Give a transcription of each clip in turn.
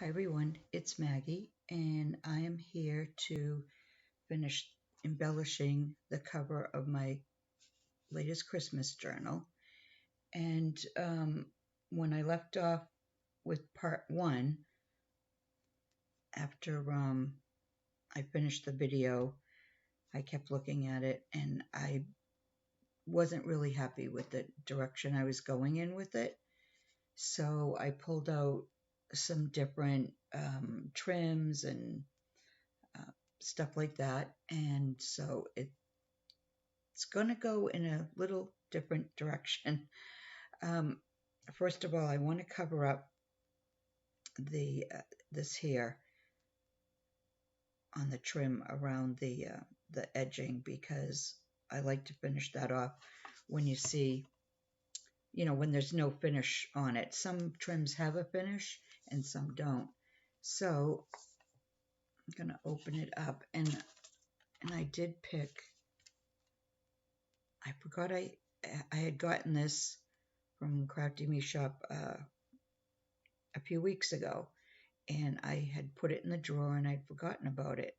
Hi everyone, it's Maggie, and I am here to finish embellishing the cover of my latest Christmas journal. And when I left off with part one, after I finished the video, I kept looking at it and I wasn't really happy with the direction I was going in with it. So I pulled out some different trims and uh, stuff like that. And so it's going to go in a little different direction. Um, First of all, I want to cover up the this here on the trim around the edging because I like to finish that off when you see, when there's no finish on it. Some trims have a finish and some don't. So I'm going to open it up and I did pick. I forgot I had gotten this from Crafty Me Shop a few weeks ago, and I had put it in the drawer and I'd forgotten about it.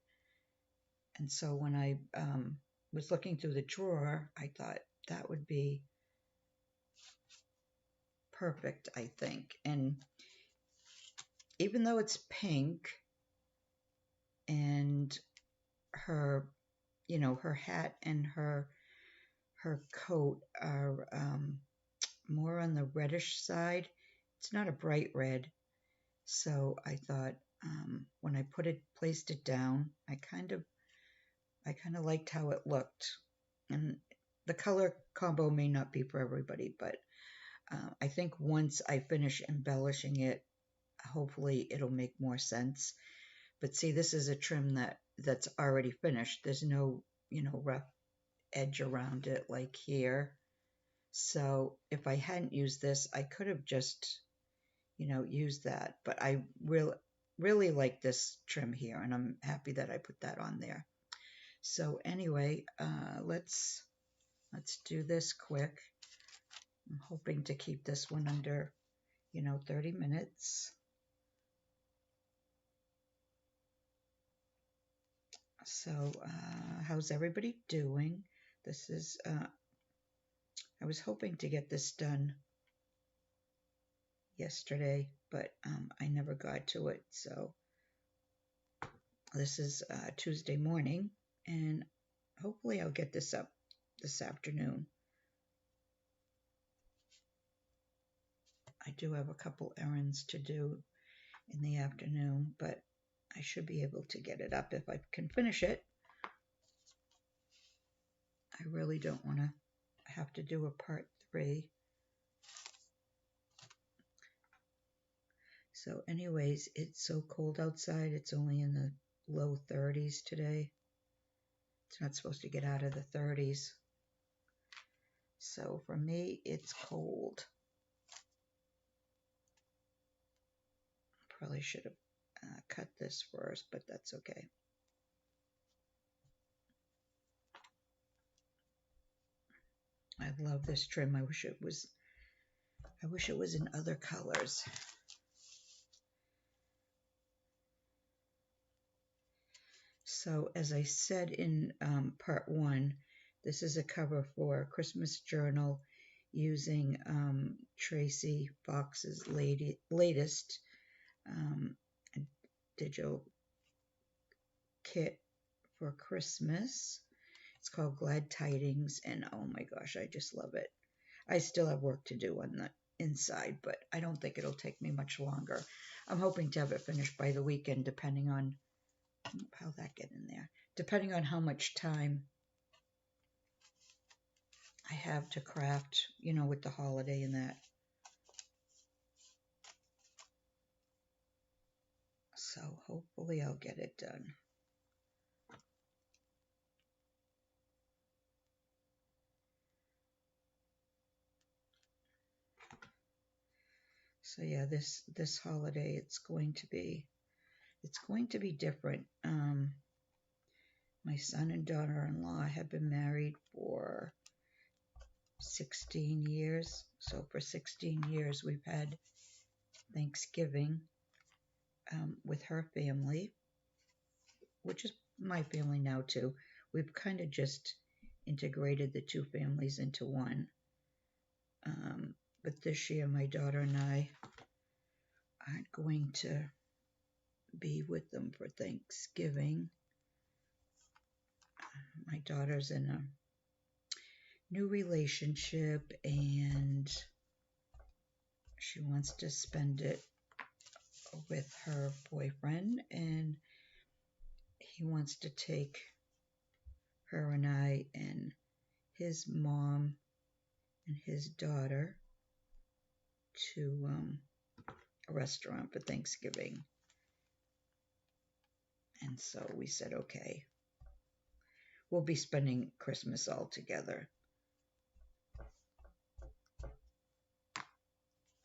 And so when I was looking through the drawer, I thought that would be perfect, I think. And even though it's pink and her, her hat and her coat are more on the reddish side, it's not a bright red. So I thought when I placed it down, I kind of liked how it looked. And the color combo may not be for everybody, but I think once I finish embellishing it, hopefully it'll make more sense. But see, this is a trim that's already finished. There's no, rough edge around it like here. So if I hadn't used this, I could have just, used that. But I really like this trim here, and I'm happy that I put that on there. So anyway, let's do this quick. I'm hoping to keep this one under, 30 minutes. So how's everybody doing? This is, I was hoping to get this done yesterday, but I never got to it. So this is Tuesday morning, and hopefully I'll get this up this afternoon. I do have a couple errands to do in the afternoon, but I should be able to get it up if I can finish it. I really don't want to have to do a part 3. So anyways, it's so cold outside. It's only in the low 30s today. It's not supposed to get out of the 30s. So for me, it's cold. Probably should have cut this first, but that's okay. I love this trim. I wish it was in other colors. So as I said in part 1, this is a cover for a Christmas journal using Tracy Fox's latest digital kit for Christmas. It's called Glad Tidings, and oh my gosh, I just love it. I still have work to do on the inside, but I don't think it'll take me much longer. I'm hoping to have it finished by the weekend, depending on how that get in there. Depending on how much time I have to craft, with the holiday and that. So hopefully I'll get it done. So yeah, this holiday it's going to be different. My son and daughter-in-law have been married for 16 years. So for 16 years we've had Thanksgiving with her family, which is my family now too. We've kind of just integrated the two families into one. But this year, my daughter and I aren't going to be with them for Thanksgiving. My daughter's in a new relationship and she wants to spend it with her boyfriend, and he wants to take her and I and his mom and his daughter to a restaurant for Thanksgiving. And so we said, okay, we'll be spending Christmas all together.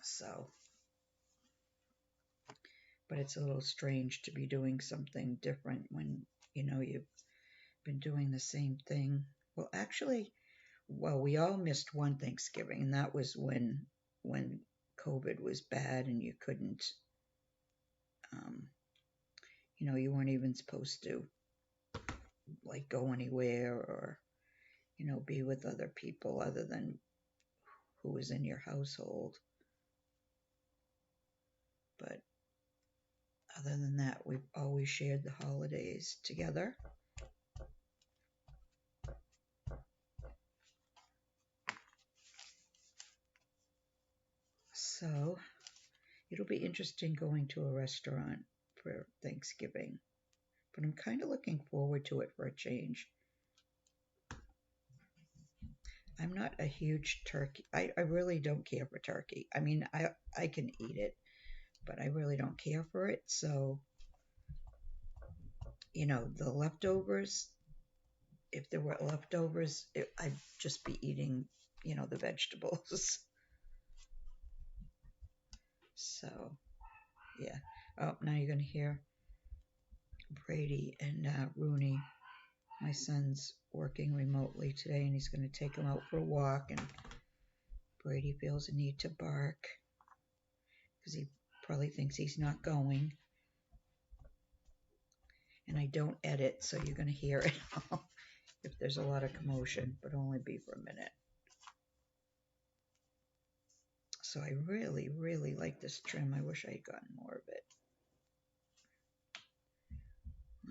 So, but it's a little strange to be doing something different when, you've been doing the same thing. Well, actually, we all missed one Thanksgiving, and that was when COVID was bad and you couldn't, you weren't even supposed to like go anywhere or, be with other people other than who was in your household. But other than that, we've always shared the holidays together. So it'll be interesting going to a restaurant for Thanksgiving, but I'm kind of looking forward to it for a change. I'm not a huge turkey. I really don't care for turkey. I mean, I can eat it, but I really don't care for it. So, the leftovers, if there were leftovers, I'd just be eating, the vegetables. So, yeah. Oh, now you're going to hear Brady and Rooney. My son's working remotely today, and he's going to take him out for a walk, and Brady feels a need to bark because he probably thinks he's not going. And I don't edit, so you're going to hear it if there's a lot of commotion, but only be for a minute. So I really, really like this trim. I wish I had gotten more of it.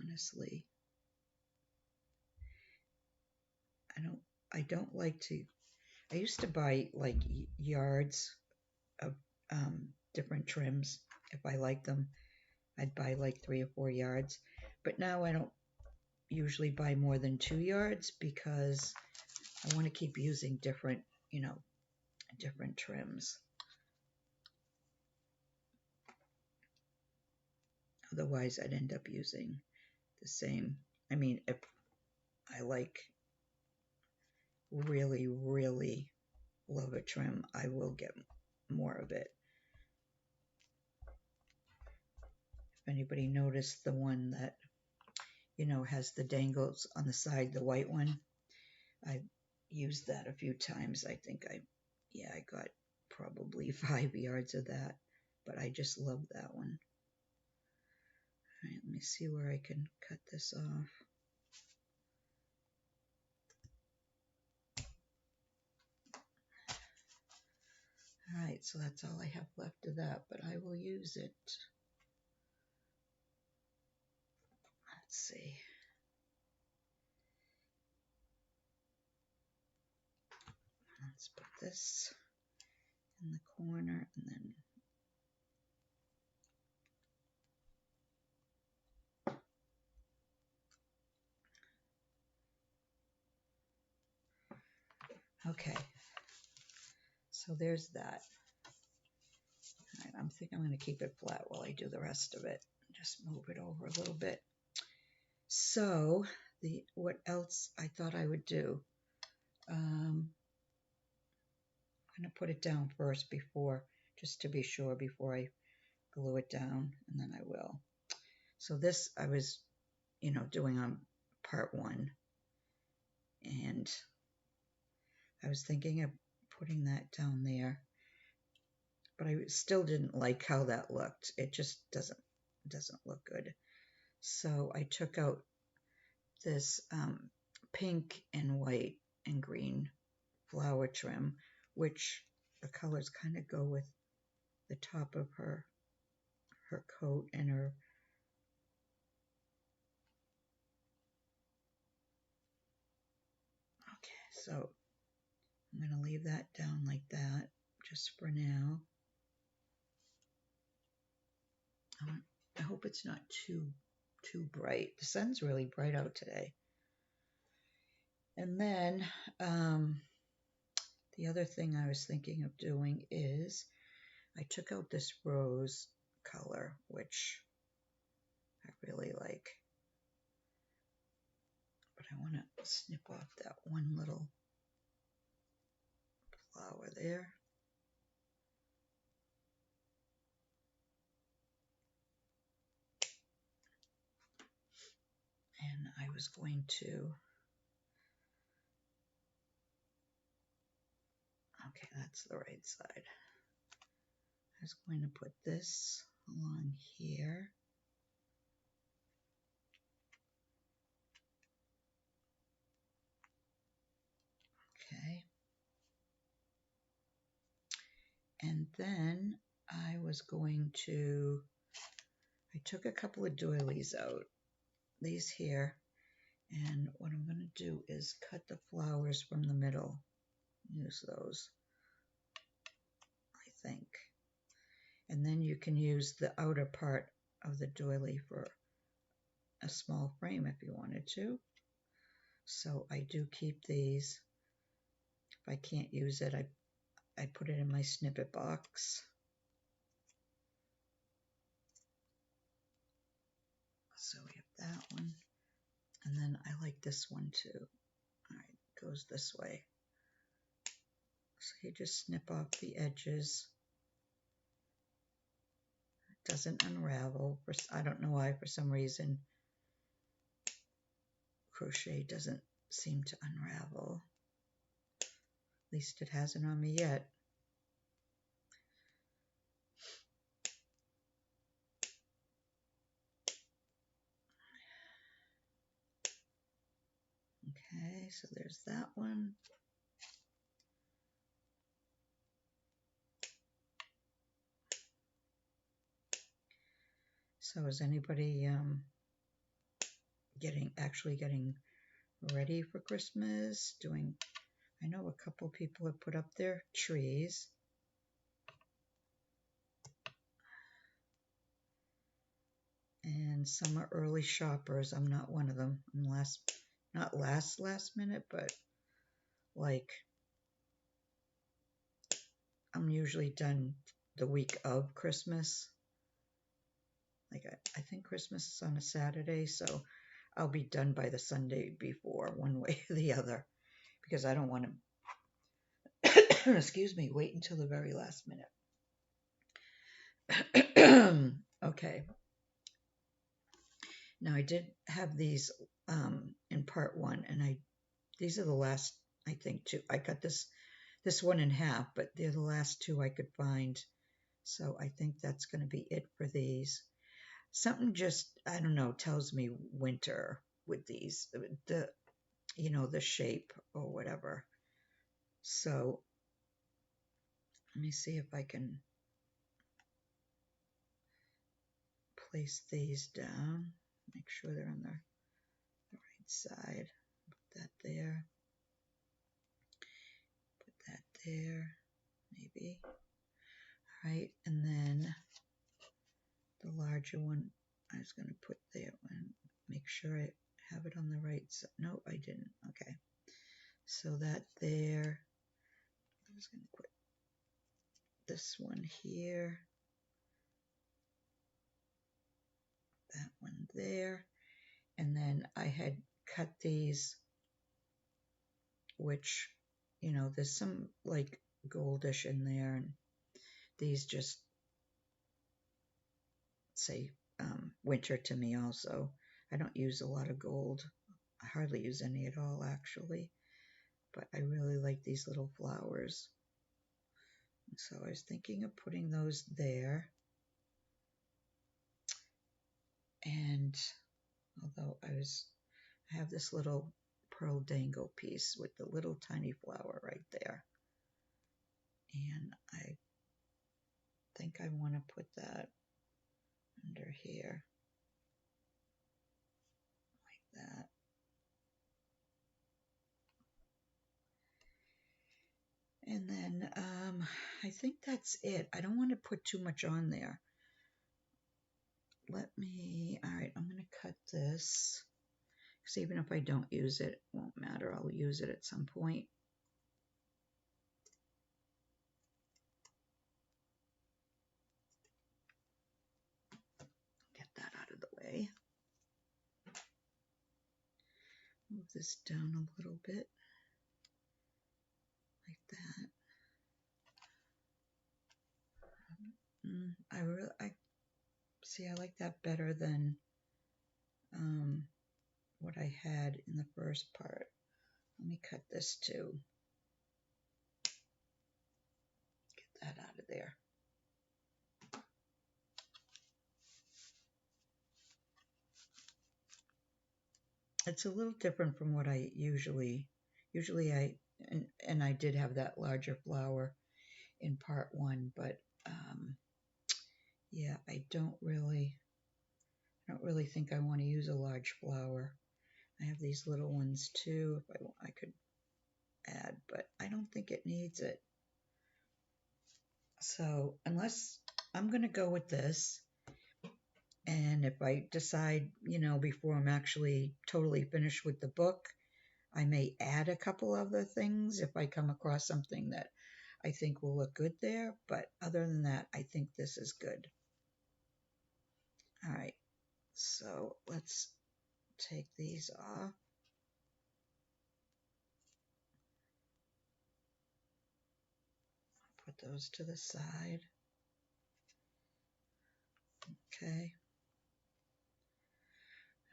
Honestly, I don't like to. I used to buy like yards of different trims. If I like them, I'd buy like 3 or 4 yards. But now I don't usually buy more than 2 yards because I want to keep using different, different trims. Otherwise, I'd end up using the same. I mean, if I really, really love a trim, I will get more of it. If anybody noticed the one that, has the dangles on the side, the white one, I used that a few times. I think I got probably 5 yards of that, but I just love that one. All right, let me see where I can cut this off. All right, so that's all I have left of that, but I will use it. Let's see. Let's put this in the corner and then okay. So there's that. All right, I think I'm going to keep it flat while I do the rest of it. Just move it over a little bit. So what else I thought I would do? I'm going to put it down first just to be sure before I glue it down, and then I will. So this I was, doing on part 1, and I was thinking of putting that down there, but I still didn't like how that looked. It just doesn't doesn't look good. So I took out this pink and white and green flower trim, which the colors kind of go with the top of her coat and her. Okay, so I'm going to leave that down like that just for now. I hope it's not too bright. The sun's really bright out today. And then the other thing I was thinking of doing is I took out this rose color, which I really like. But I want to snip off that one little flower there. And I was going to, okay, that's the right side. I was going to put this along here. Okay. And then I was going to, I took a couple of doilies out, these here, and what I'm going to do is cut the flowers from the middle. Use those, I think. And then you can use the outer part of the doily for a small frame if you wanted to. So I do keep these. If I can't use it, I put it in my snippet box. So we have that one. And then I like this one too. All right, it goes this way. So you just snip off the edges. It doesn't unravel. I don't know why, for some reason, crochet doesn't seem to unravel. At least it hasn't on me yet. Okay, so there's that one. So is anybody actually getting ready for Christmas? I know a couple people have put up their trees. And some are early shoppers. I'm not one of them. I'm not last minute, but like I'm usually done the week of Christmas. Like I think Christmas is on a Saturday, so I'll be done by the Sunday before, one way or the other, because I don't want to, excuse me, wait until the very last minute. Okay. Now I did have these in part one, and these are the last, I think, two. I cut this one in half, but they're the last two I could find. So I think that's going to be it for these. Something just, I don't know, tells me winter with these, the shape or whatever. So let me see if I can place these down. Make sure they're on the right side. Put that there. Put that there, maybe. All right, and then the larger one I was going to put there. Make sure I have it on the right side. No, I didn't. Okay. So that there. I was going to put this one here. That one there. And then I had cut these, which, there's some like goldish in there. And these just say winter to me also. I don't use a lot of gold. I hardly use any at all, actually. But I really like these little flowers. So I was thinking of putting those there. And although I have this little pearl dangle piece with the little tiny flower right there. And I think I want to put that under here like that. And then I think that's it. I don't want to put too much on there. All right, I'm going to cut this. Because even if I don't use it, it won't matter. I'll use it at some point. Get that out of the way. Move this down a little bit. Like that. I like that better than what I had in the first part. Let me cut this too. Get that out of there. It's a little different from what I usually I did have that larger flower in part one, but yeah, I don't really think I want to use a large flower. I have these little ones too, if I could add, but I don't think it needs it. So unless I'm going to go with this, and if I decide, before I'm actually totally finished with the book, I may add a couple other things if I come across something that I think will look good there. But other than that, I think this is good. All right, so let's take these off. Put those to the side. Okay.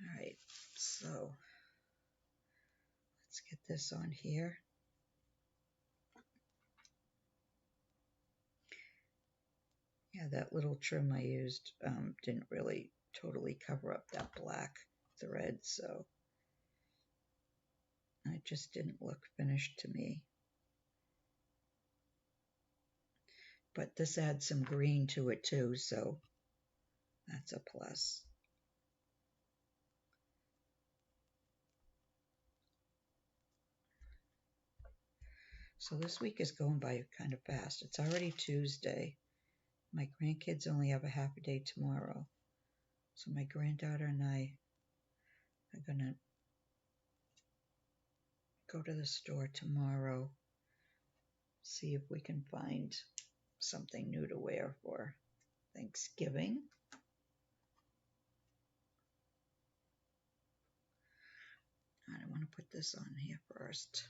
All right, so let's get this on here. Yeah, that little trim I used didn't really totally cover up that black thread, so it just didn't look finished to me. But this adds some green to it too, so that's a plus. So this week is going by kind of fast. It's already Tuesday. My grandkids only have a half a day tomorrow. So my granddaughter and I are going to go to the store tomorrow, see if we can find something new to wear for Thanksgiving. I want to put this on here first.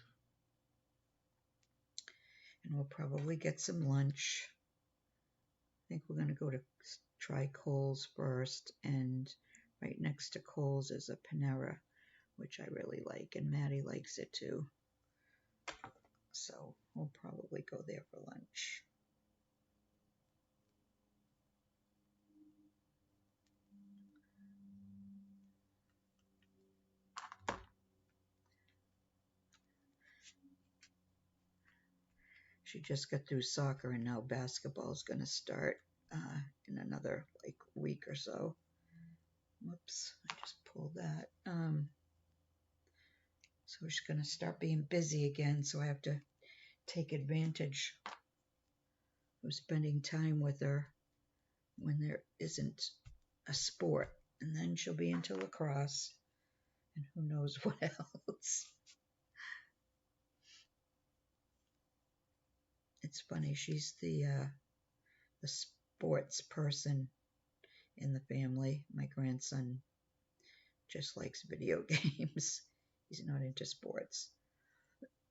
And we'll probably get some lunch. I think we're going to go to try Kohl's first, and right next to Kohl's is a Panera, which I really like, and Maddie likes it too. So we'll probably go there for lunch. She just got through soccer, and now basketball is going to start in another week or so. Whoops, I just pulled that. So she's going to start being busy again, so I have to take advantage of spending time with her when there isn't a sport. And then she'll be into lacrosse, and who knows what else. It's funny, she's the sports person in the family. My grandson just likes video games. He's not into sports.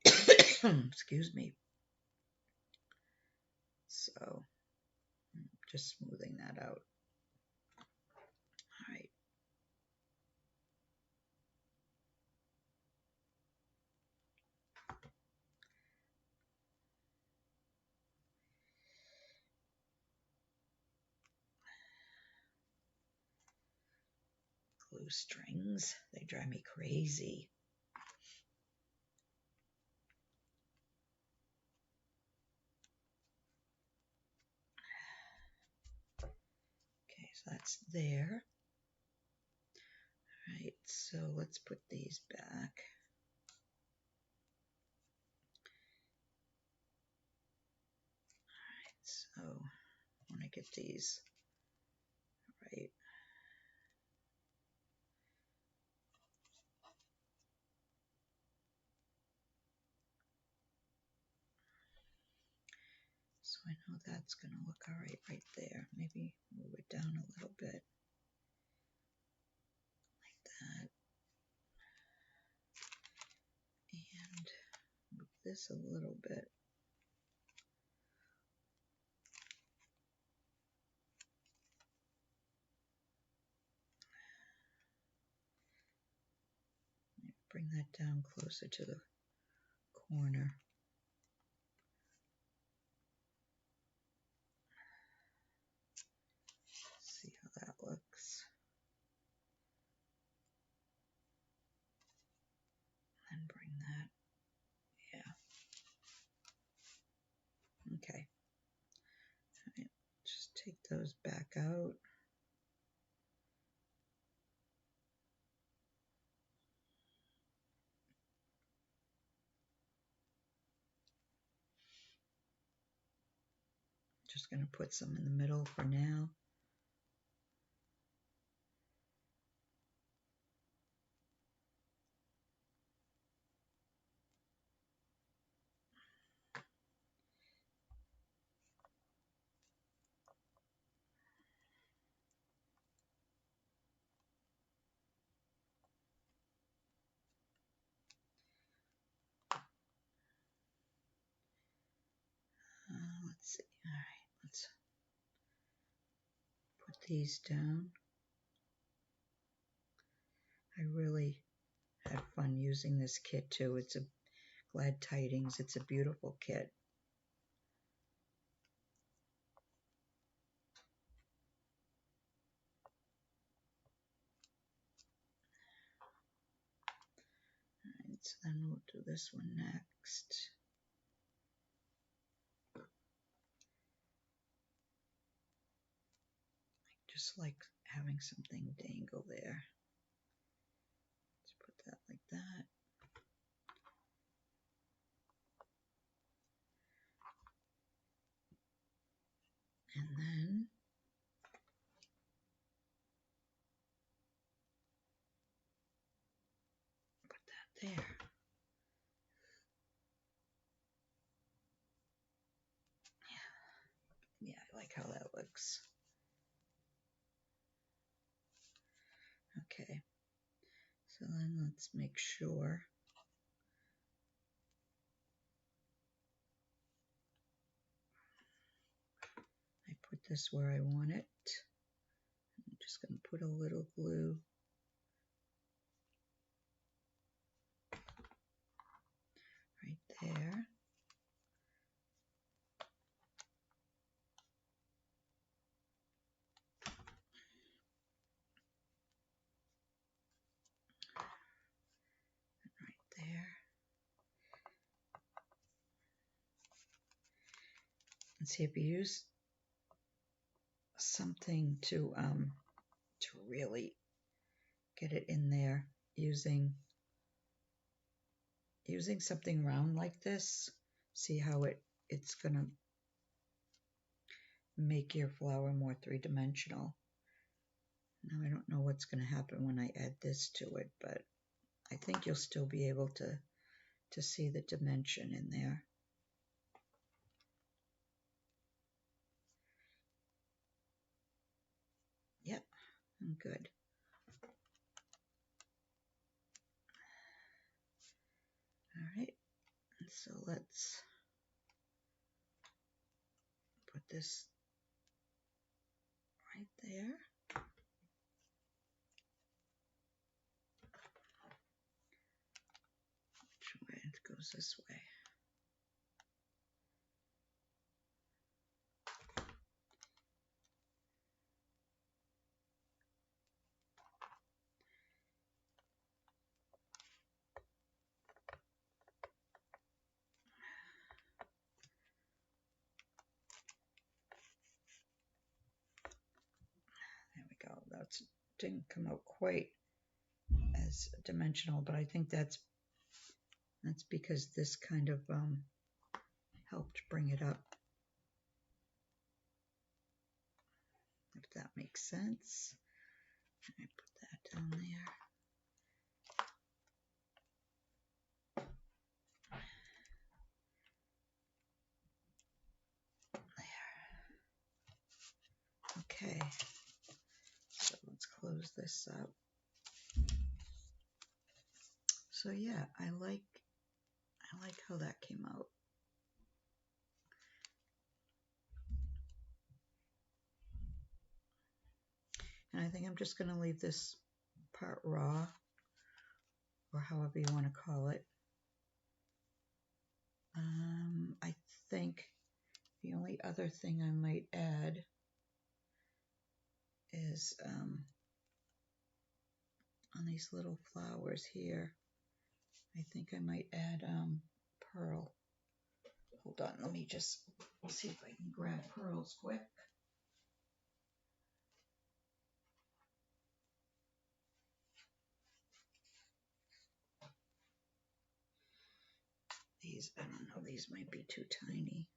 Excuse me. So, just smoothing that out. All right. glue strings. They drive me crazy. Okay, so that's there. All right, so let's put these back. All right, so I want to get these right. So I know that's going to look all right there. Maybe move it down a little bit like that. And move this a little bit. Bring that down closer to the corner. See how that looks. And bring that, yeah. Okay. All right. Just take those back out. Just going to put some in the middle for now. Let's see. All right, let's put these down. I really had fun using this kit too. It's a Glad Tidings. It's a beautiful kit. All right, so then we'll do this one next. I just like having something dangle there. Let's put that like that. And then put that there. Yeah, I like how that looks. Okay, so then let's make sure I put this where I want it. I'm just going to put a little glue right there. And right there. And see, if you use something to really get it in there, using something round like this, see how it's gonna make your flower more three-dimensional. Now I don't know what's gonna happen when I add this to it, but I think you'll still be able to see the dimension in there. Yep, I'm good. All right, and so let's put this right there. Which way? It goes this way. didn't come out quite as dimensional, but I think that's because this kind of helped bring it up, if that makes sense. I put that down there. Okay, so let's close this up. So yeah, I like how that came out. And I think I'm just going to leave this part raw, or however you want to call it. I think the only other thing I might add is on these little flowers here, I think I might add pearl. Hold on, let me just see if I can grab pearls quick. These, I don't know, these might be too tiny.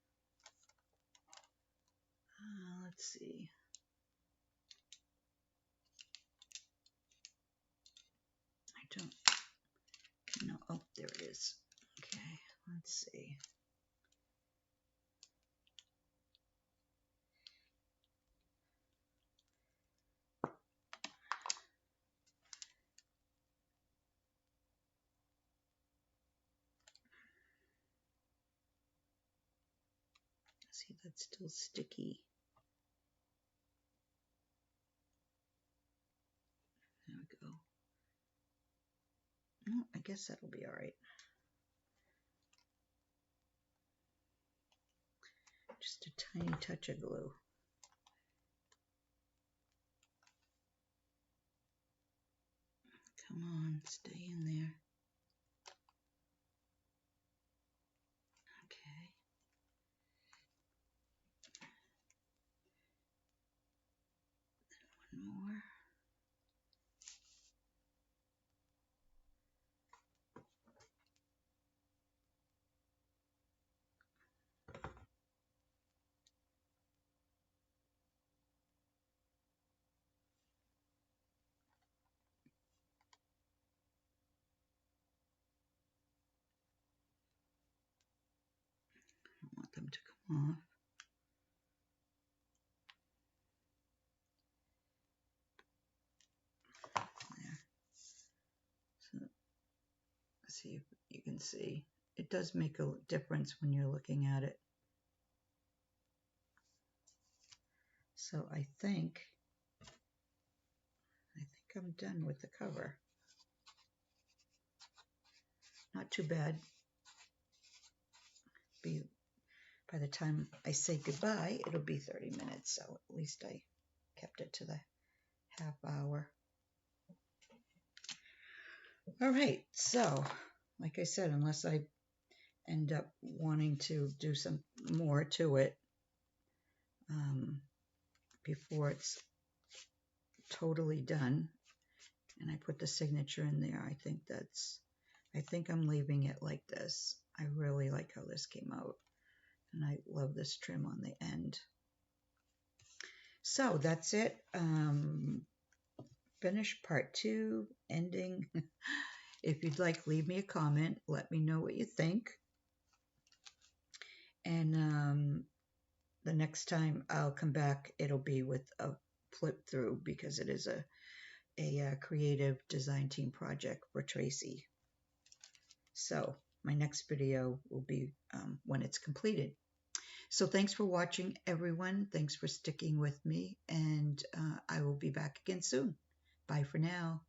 Let's see. I don't know. Oh, there it is. Okay, let's see. See, that's still sticky. There we go. Oh, I guess that'll be all right. Just a tiny touch of glue. Come on, stay in there. Okay. One more. I want them to come off. There. So, see if you can see. It does make a difference when you're looking at it. So I think I'm done with the cover. Not too bad. By the time I say goodbye, it'll be 30 minutes, so at least I kept it to the half hour. All right, so like I said, unless I end up wanting to do some more to it before it's totally done, and I put the signature in there, I think I'm leaving it like this. I really like how this came out, and I love this trim on the end. So that's it. Finish part 2, ending. If you'd like, leave me a comment. Let me know what you think. And the next time I'll come back, it'll be with a flip through, because it is a creative design team project for Tracy. So my next video will be when it's completed. So thanks for watching, everyone. Thanks for sticking with me, and I will be back again soon. Bye for now.